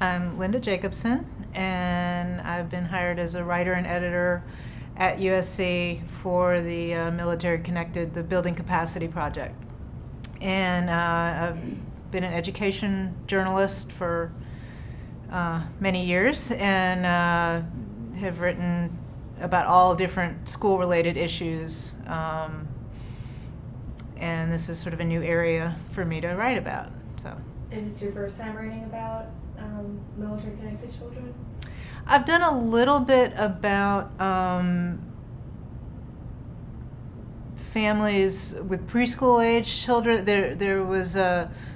I'm Linda Jacobson, and I've been hired as a writer and editor at USC for the the Building Capacity Project. And I've been an education journalist for many years, and have written about all different school-related issues. And this is sort of a new area for me to write about. So, is this your first time writing about military-connected children? I've done a little bit about families with preschool-age children. There was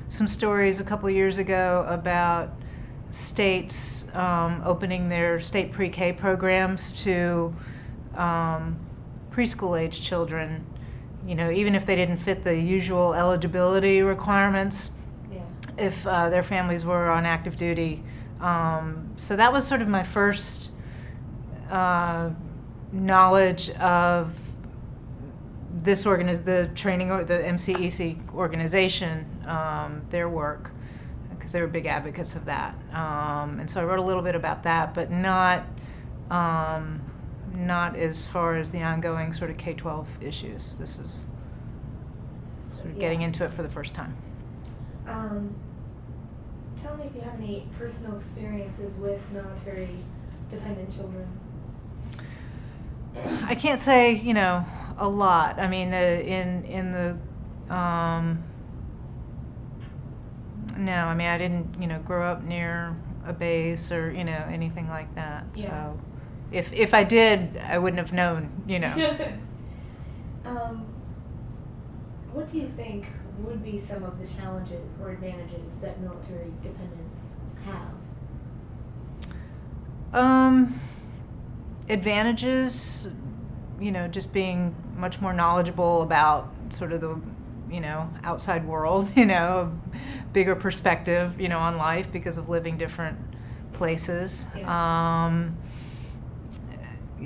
some stories a couple years ago about states opening their state pre-K programs to preschool-age children. You know, even if they didn't fit the usual eligibility requirements, if their families were on active duty. So that was sort of my first knowledge of this the training, or the MCEC organization, their work, because they were big advocates of that. And so I wrote a little bit about that, but not as far as the ongoing sort of K-12 issues. This is sort of getting into it for the first time. Tell me if you have any personal experiences with military-dependent children. I can't say, a lot. I mean, no, I mean, I didn't, grow up near a base or, anything like that. Yeah. So if I did, I wouldn't have known, What do you think would be some of the challenges or advantages that military dependents have? Advantages, just being much more knowledgeable about sort of the, outside world, bigger perspective, on life because of living different places. Yeah.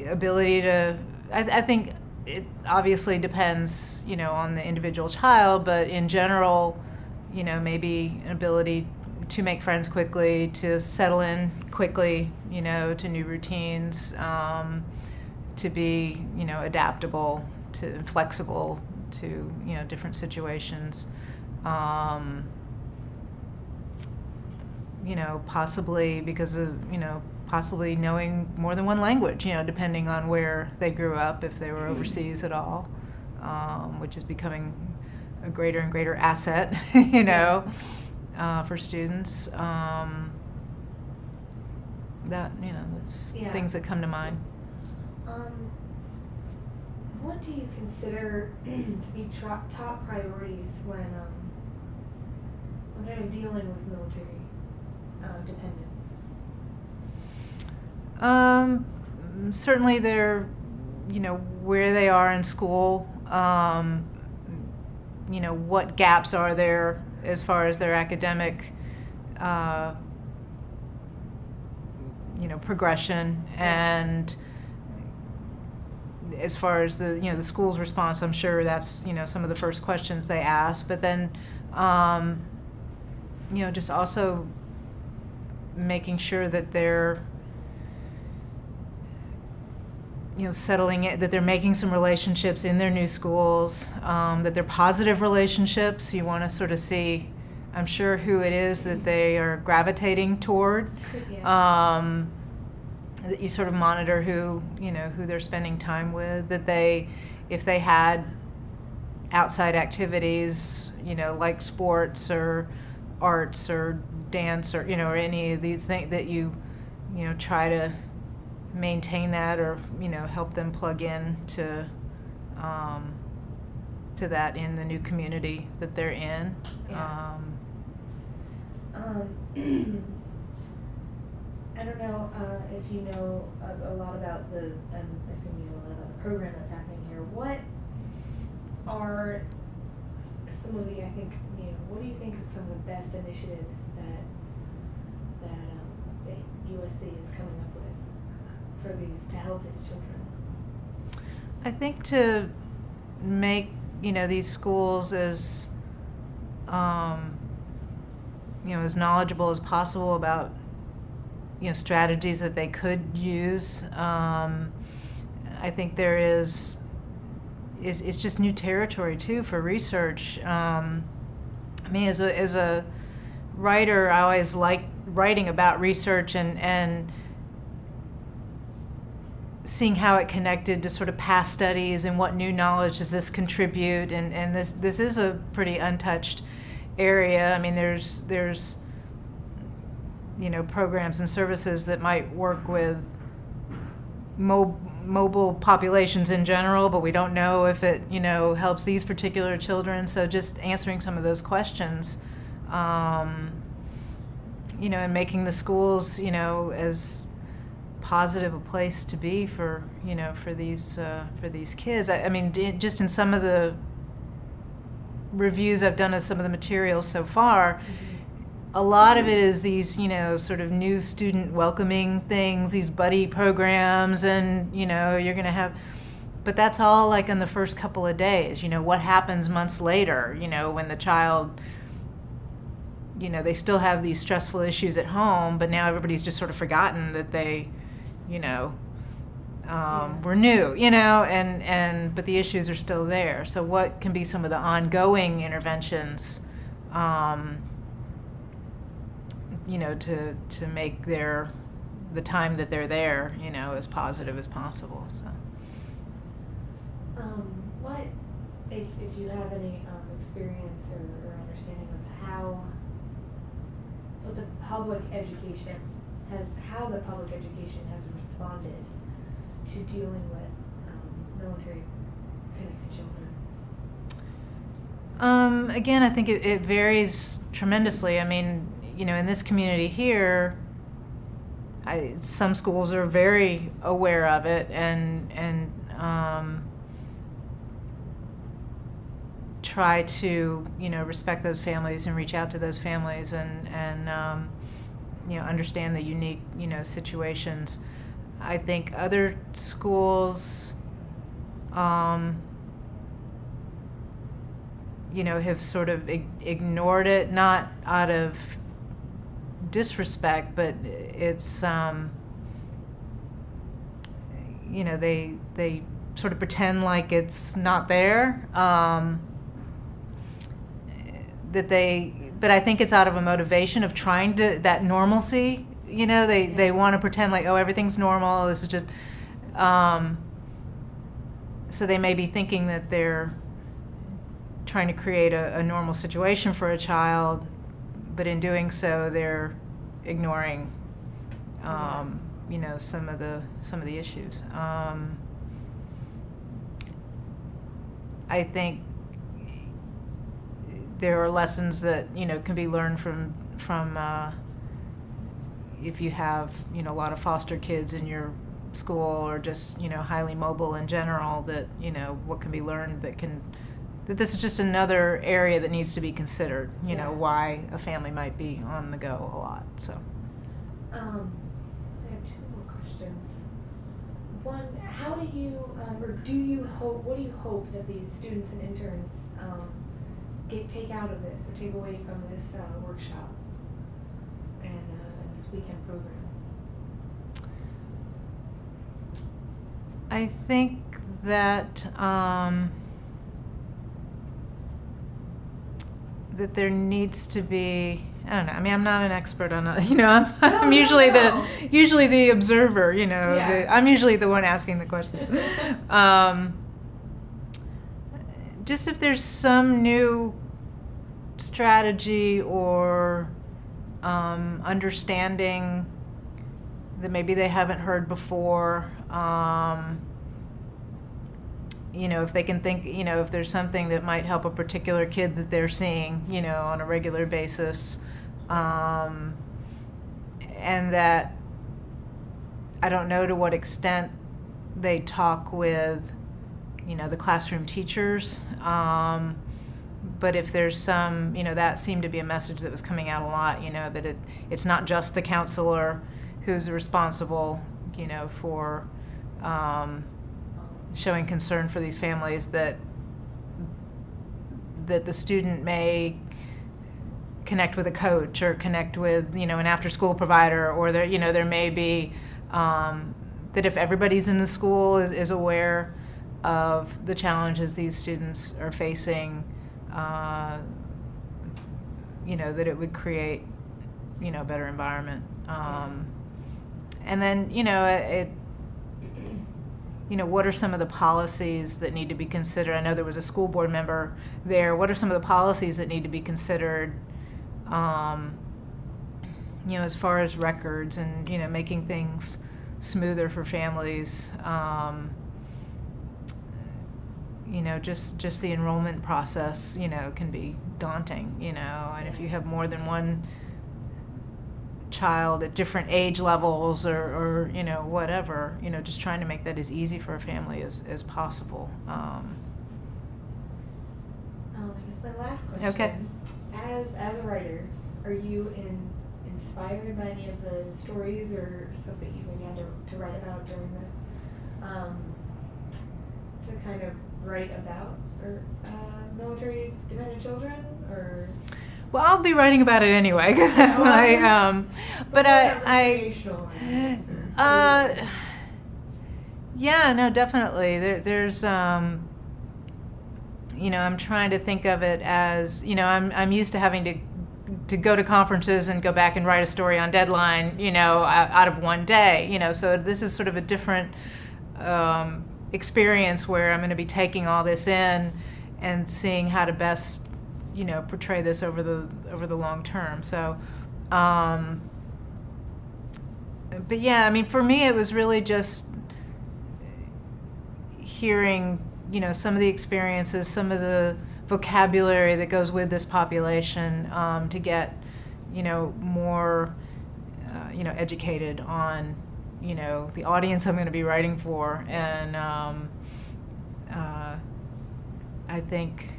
Ability to, I think it obviously depends, on the individual child, but in general, maybe an ability to make friends quickly, to settle in quickly, to new routines, to be, adaptable, to flexible to, different situations. Possibly because of, possibly knowing more than one language, depending on where they grew up, if they were overseas at all, which is becoming a greater and greater asset, for students. Those things that come to mind. What do you consider to be top priorities when kind of dealing with military dependents? Certainly they're, where they are in school, what gaps are there as far as their academic, progression, and as far as the, the school's response, I'm sure that's, some of the first questions they ask, but then, just also making sure that they're, settling it, that they're making some relationships in their new schools, that they're positive relationships. You want to sort of see, I'm sure, who it is that they are gravitating toward. Yeah. That you sort of monitor who they're spending time with, that they, if they had outside activities, like sports or arts or dance or, or any of these things, that you try to maintain that, or help them plug in to that in the new community that they're in. Yeah. I don't know if you know a lot about I'm assuming you know a lot about the program that's happening here. What are some of the, what do you think is some of the best initiatives that USC is coming up with to help these children? I think to make, these schools as, as knowledgeable as possible about strategies that they could use. I think there is it's just new territory too for research. I mean, as a writer, I always like writing about research and seeing how it connected to sort of past studies and what new knowledge does this contribute, and this is a pretty untouched area. I mean, there's programs and services that might work with mobile populations in general, but we don't know if it helps these particular children. So just answering some of those questions, and making the schools as positive a place to be for these kids. I mean, just in some of the reviews I've done of some of the materials so far, a lot of it is these sort of new student welcoming things, these buddy programs, and you're going to have, but that's all like in the first couple of days. What happens months later, when the child, they still have these stressful issues at home, but now everybody's just sort of forgotten that they were new, but the issues are still there. So what can be some of the ongoing interventions, to make the time that they're there, as positive as possible. So. What, if you have any experience or understanding of how the public education has responded to dealing with military connected children? Again, I think it varies tremendously. I mean, in this community here, some schools are very aware of it and try to respect those families and reach out to those families and understand the unique situations. I think other schools have sort of ignored it, not out of disrespect, but it's they sort of pretend like it's not there, but I think it's out of a motivation of trying to, that normalcy, they want to pretend like, oh, everything's normal, this is just, so they may be thinking that they're trying to create a normal situation for a child, but in doing so, they're ignoring, some of the issues. I think there are lessons that can be learned from if you have a lot of foster kids in your school, or just highly mobile in general, that what can be learned that this is just another area that needs to be considered, why a family might be on the go a lot. So I have two more questions. One, how do you, or do you hope, what do you hope that these students and interns take out of this, or take away from this workshop and this weekend program? I think that that there needs to be, I don't know, I mean, I'm not an expert on it, I'm usually the observer, I'm usually the one asking the question. Just if there's some new strategy or understanding that maybe they haven't heard before, if they can think, if there's something that might help a particular kid that they're seeing, on a regular basis, and that I don't know to what extent they talk with, the classroom teachers, but if there's some, that seemed to be a message that was coming out a lot, that it's not just the counselor who's responsible, for showing concern for these families, that the student may connect with a coach or connect with, an after-school provider, or there may be that if everybody's in the school is aware of the challenges these students are facing, that it would create, a better environment. And then, what are some of the policies that need to be considered? I know there was a school board member there. What are some of the policies that need to be considered, as far as records and, making things smoother for families? Just the enrollment process, can be daunting, and if you have more than one child at different age levels or whatever, just trying to make that as easy for a family as possible. I guess my last question. Okay. As a writer, are you inspired by any of the stories or stuff that you maybe had to write about during this, to kind of write about military dependent children, or? Well, I'll be writing about it anyway, because that's my. But yeah, no, definitely. There's, I'm trying to think of it as, I'm used to having to go to conferences and go back and write a story on deadline, out of one day, So this is sort of a different experience where I'm going to be taking all this in and seeing how to best portray this over the long term. So, but yeah, for me, it was really just hearing, some of the experiences, some of the vocabulary that goes with this population, to get, more, educated on, the audience I'm going to be writing for, and I think.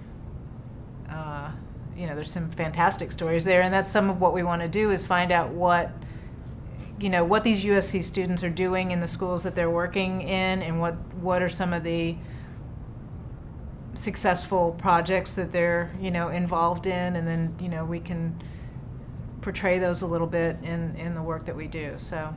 There's some fantastic stories there, and that's some of what we want to do, is find out what these USC students are doing in the schools that they're working in, and what are some of the successful projects that they're involved in, and then we can portray those a little bit in the work that we do. So.